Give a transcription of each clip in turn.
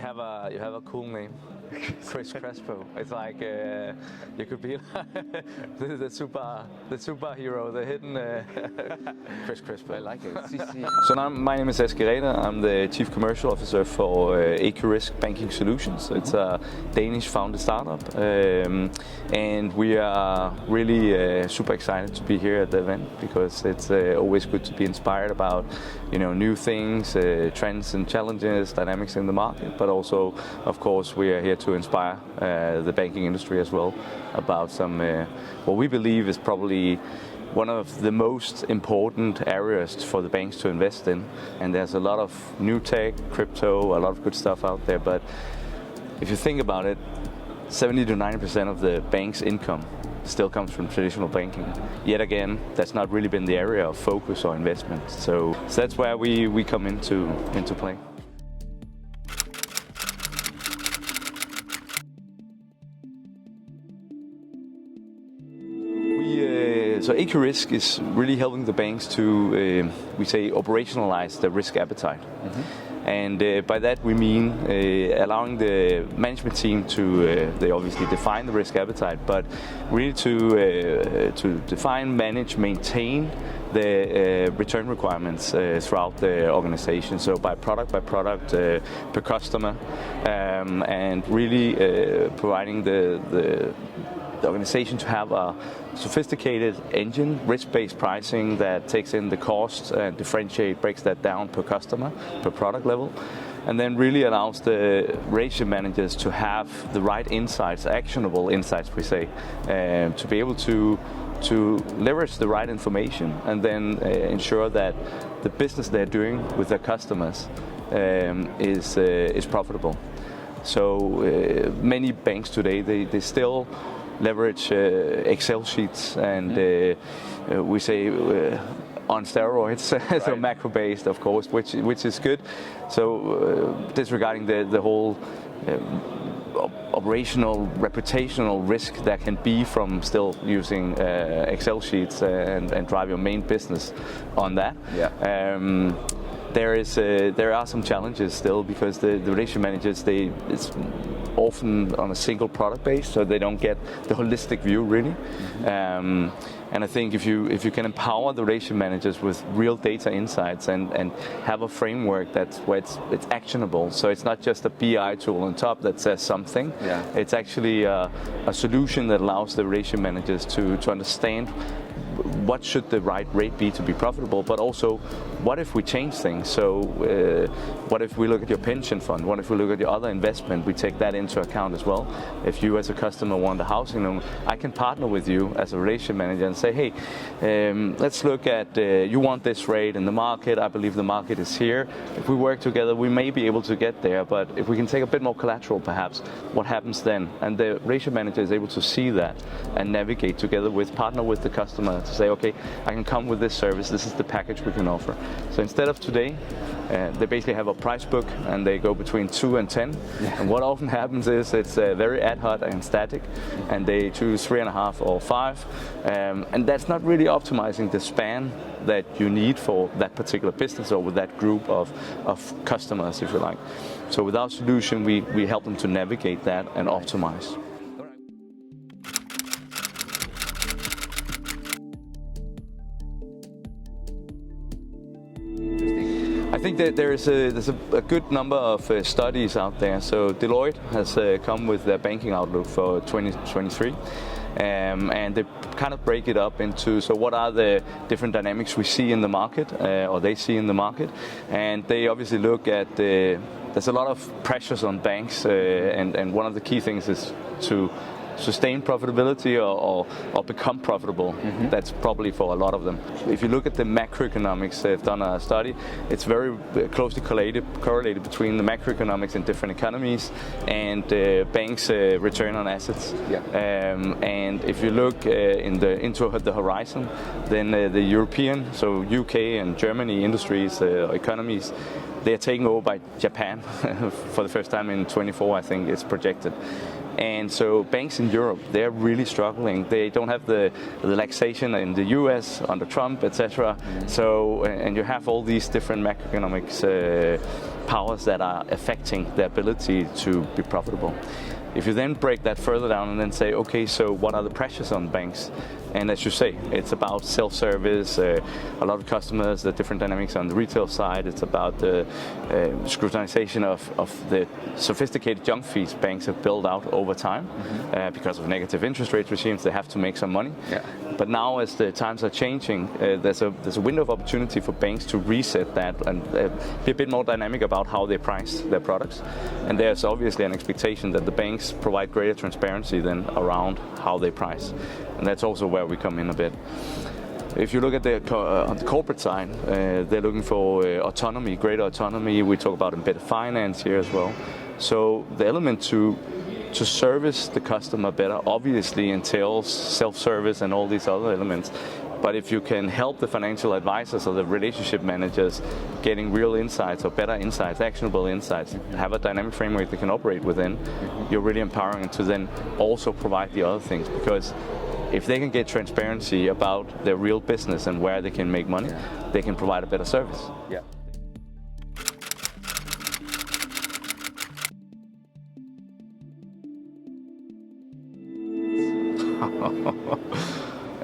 have a cool name, Chris Crespo. It's like you could be the superhero, the hidden Chris Crespo. I like it. So now my name is Esge Räder. I'm the Chief Commercial Officer for AQRISK Banking Solutions. It's a Danish founded startup, and we are really super excited to be here at the event because it's always good to be inspired about new things, trends and challenges, dynamics in the market. But also, of course, we are here to inspire the banking industry as well about some what we believe is probably one of the most important areas for the banks to invest in. And there's a lot of new tech, crypto, a lot of good stuff out there. But if you think about it, 70 to 90% of the bank's income still comes from traditional banking. Yet again, that's not really been the area of focus or investment. So that's where we come into play. So AQRISK is really helping the banks to, we say, operationalize the risk appetite. Mm-hmm. And by that we mean allowing the management team to, they obviously define the risk appetite, but really to define, manage, maintain the return requirements throughout the organization. So by product, per customer, and really providing the organization to have a sophisticated engine, risk-based pricing that takes in the cost and breaks that down per customer, per product level, and then really allows the relationship managers to have the right insights, actionable insights we say, to be able to leverage the right information and then ensure that the business they're doing with their customers is profitable. So many banks today, they still leverage Excel sheets and we say on steroids, right. So macro-based, of course, which is good. So disregarding the whole operational, reputational risk that can be from still using Excel sheets and drive your main business on that. Yeah. There are some challenges still because the relationship managers, it's often on a single product base, so they don't get the holistic view really. Mm-hmm. And I think if you can empower the relationship managers with real data insights and have a framework where it's actionable, so it's not just a BI tool on top that says something. Yeah. It's actually a solution that allows the relationship managers to understand what should the right rate be to be profitable, but also what if we change things? So what if we look at your pension fund? What if we look at your other investment? We take that into account as well. If you as a customer want a housing loan, I can partner with you as a relationship manager and say, hey, let's look at, you want this rate in the market, I believe the market is here. If we work together, we may be able to get there, but if we can take a bit more collateral perhaps, what happens then? And the relationship manager is able to see that and navigate together partner with the customer to say, okay, I can come with this service, this is the package we can offer. So instead of today, they basically have a price book and they go between 2 and 10. Yeah. And what often happens is it's very ad hoc and static, and they choose 3.5 or 5. And that's not really optimizing the span that you need for that particular business or with that group of customers, if you like. So with our solution, we help them to navigate that and optimize. I think that there's a good number of studies out there. So Deloitte has come with their banking outlook for 2023, and they kind of break it up into, so what are the different dynamics we see in the market, or they see in the market, and they obviously look at there's a lot of pressures on banks, and one of the key things is to sustain profitability or become profitable. Mm-hmm. That's probably for a lot of them. If you look at the macroeconomics, they've done a study. It's very closely correlated between the macroeconomics in different economies and banks' return on assets. Yeah. And if you look into the horizon, then the European, so UK and Germany industries, economies, they are taken over by Japan for the first time in 24, I think it's projected. And so banks in Europe, they're really struggling. They don't have the relaxation in the US under Trump, etc. Mm-hmm. So, and you have all these different macroeconomics powers that are affecting the ability to be profitable. If you then break that further down and then say, okay, so what are the pressures on banks? And as you say, it's about self-service, a lot of customers, the different dynamics on the retail side. It's about the scrutinization of the sophisticated junk fees banks have built out over time because of negative interest rate regimes. They have to make some money. Yeah. But now, as the times are changing, there's a window of opportunity for banks to reset that and be a bit more dynamic about how they price their products. And there's obviously an expectation that the banks provide greater transparency than around how they price. And that's also where we come in a bit. If you look at on the corporate side, they're looking for autonomy, greater autonomy. We talk about embedded finance here as well. So the element to service the customer better obviously entails self-service and all these other elements. But if you can help the financial advisors or the relationship managers getting real insights or better insights, actionable insights, have a dynamic framework they can operate within, you're really empowering to then also provide the other things. Because if they can get transparency about their real business and where they can make money, they can provide a better service. Yeah.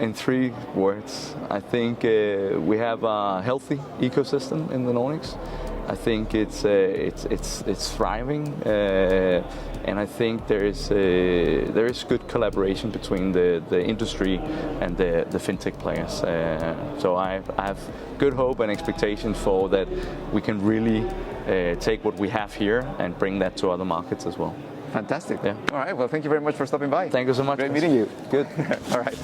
In 3 words, I think we have a healthy ecosystem in the Nordics. I think it's thriving, and I think there is good collaboration between the industry and the fintech players. So I have good hope and expectation for that we can really take what we have here and bring that to other markets as well. Fantastic. Yeah. All right. Well, thank you very much for stopping by. Thank you so much. Great meeting you. Good. All right.